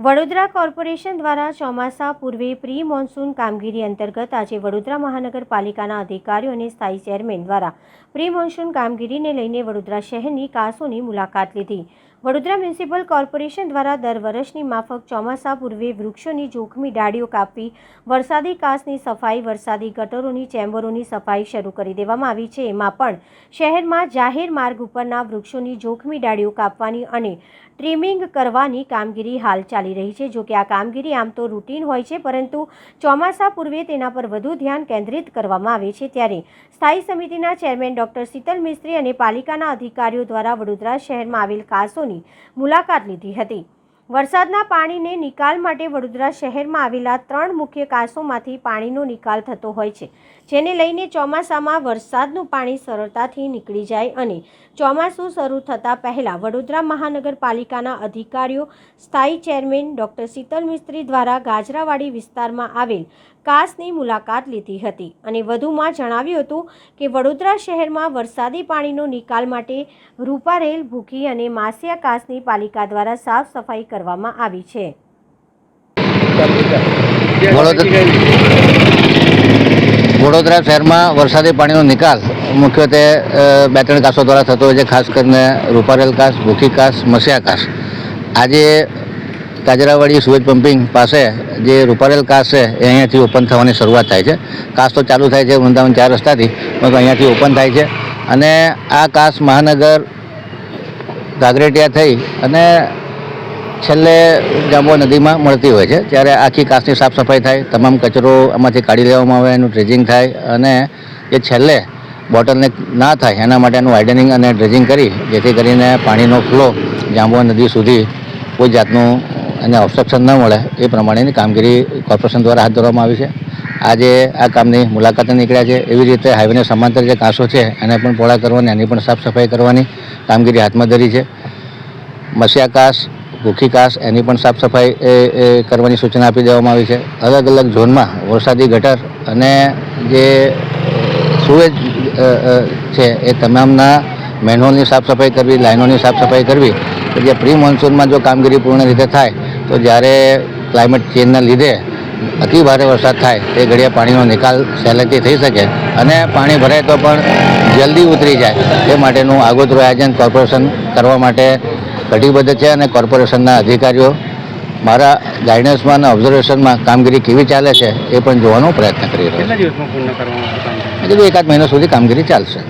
Vadodara corporation દ્વારા ચોમાસા પૂર્વે પ્રી મોન્સૂન કામગીરી અંતર્ગત આજે વડોદરા મહાનગરપાલિકાના અધિકારીઓ અને સ્થાયી ચેરમેન દ્વારા પ્રી મોન્સૂન કામગીરીને લઈને વડોદરા શહેરની કાસોની મુલાકાત લીધી। વડોદરા મ્યુનિસિપલ કોર્પોરેશન દ્વારા દર વર્ષની માફક ચોમાસા પૂર્વે વૃક્ષોની જોખમી ડાળીઓ કાપવી, વરસાદી કાસની સફાઈ, વરસાદી ગટરોની ચેમ્બરોની સફાઈ શરૂ કરી દેવામાં આવી છે। એમાં પણ શહેરમાં જાહેર માર્ગ ઉપરના વૃક્ષોની જોખમી ડાળીઓ કાપવાની અને ટ્રીમિંગ કરવાની કામગીરી હાલ ચાલી રહી છે। જો કે આ કામગીરી આમ તો રૂટીન હોય છે, પરંતુ ચોમાસા પૂર્વે તેના પર વધુ ધ્યાન કેન્દ્રિત કરવામાં આવે છે। ત્યારે સ્થાયી સમિતિના ચેરમેન ડોક્ટર શીતલ મિસ્ત્રી અને પાલિકાના અધિકારીઓ દ્વારા વડોદરા શહેરમાં આવેલ કાસોની મુલાકાત લીધી હતી। વરસાદના પાણીને નિકાલ માટે વડોદરા શહેરમાં આવેલા 3 મુખ્ય કાસોમાંથી પાણીનો નિકાલ થતો હોય છે, જેને લઈને ચોમાસામાં વરસાદનું પાણી સરળતાથી નીકળી જાય અને ચોમાસું શરૂ થતાં પહેલાં વડોદરા મહાનગરપાલિકાના અધિકારીઓ સ્થાયી ચેરમેન ડોક્ટર શીતલ મિસ્ત્રી દ્વારા ગાજરાવાડી વિસ્તારમાં આવેલ કાસની મુલાકાત લીધી હતી અને વધુમાં જણાવ્યું હતું કે વડોદરા શહેરમાં વરસાદી પાણીનો નિકાલ માટે રૂપારેલ, ભૂખી અને માસિયા કાસની પાલિકા દ્વારા સાફ સફાઈ કરવામાં આવી છે। વડોદરા શહેરમાં વરસાદી પાણીનો નિકાલ મુખ્યત્વે 2-3 કાસો દ્વારા થતો હોય છે, ખાસ કરીને રૂપારેલ કાસ, ભૂખી કાસ, મસિયા કાસ। આજે ગાજરાવાડી સુએજ પમ્પિંગ પાસે જે રૂપારેલ કાસ છે એ અહીંયાથી ઓપન થવાની શરૂઆત થાય છે। કાસ તો ચાલુ થાય છે વૃંદાવન 4 રસ્તાથી, પરંતુ અહીંયાથી ઓપન થાય છે અને આ કાસ મહાનગર ઘાઘરેટિયા થઈ અને છેલ્લે જાંબુઆ નદીમાં મળતી હોય છે। ત્યારે આખી કાસની સાફ સફાઈ થાય, તમામ કચરો આમાંથી કાઢી લેવામાં આવે, એનું ડ્રેજિંગ થાય અને એ છેલ્લે બોટલનેક ના થાય એના માટેનું વાઇડનિંગ અને ડ્રેજિંગ કરી, જેથી કરીને પાણીનો ફ્લો જાંબુઆ નદી સુધી કોઈ જાતનું એને ઓબ્સ્ટ્રક્શન ન મળે એ પ્રમાણેની કામગીરી કોર્પોરેશન દ્વારા હાથ ધરવામાં આવી છે। આજે આ કામની મુલાકાતે નીકળ્યા છે। એવી રીતે હાઈવેને સમાંતર જે કાસો છે એને પણ પહોળા કરવાની, એની પણ સાફ સફાઈ કરવાની કામગીરી હાથમાં ધરી છે। મસિયા કાસ, ભૂખી કાસ, એની પણ સાફ સફાઈ કરવાની સૂચના આપી દેવામાં આવી છે। અલગ અલગ ઝોનમાં વરસાદી ગટર અને જે સુએજ છે એ તમામના મેનહોલની સાફ સફાઈ કરવી, લાઇનોની સાફ સફાઈ કરવી, કે જે પ્રી મોન્સૂનમાં જો કામગીરી પૂર્ણ રીતે થાય તો જ્યારે ક્લાઇમેટ ચેન્જના લીધે અતિ ભારે વરસાદ થાય તે ઘડીએ પાણીનો નિકાલ સહેલાઈથી થઈ શકે અને પાણી ભરાય તો પણ જલ્દી ઉતરી જાય એ માટેનું આગોતરું આયોજન કોર્પોરેશન કરવા માટે કટિબદ્ધ છે અને કોર્પોરેશનના અધિકારીઓ મારા ગાઈડન્સમાં અને ઓબ્ઝર્વેશનમાં કામગીરી કેવી ચાલે છે એ પણ જોવાનો પ્રયત્ન કરી રહ્યા છે। 1 મહિના સુધી કામગીરી ચાલશે।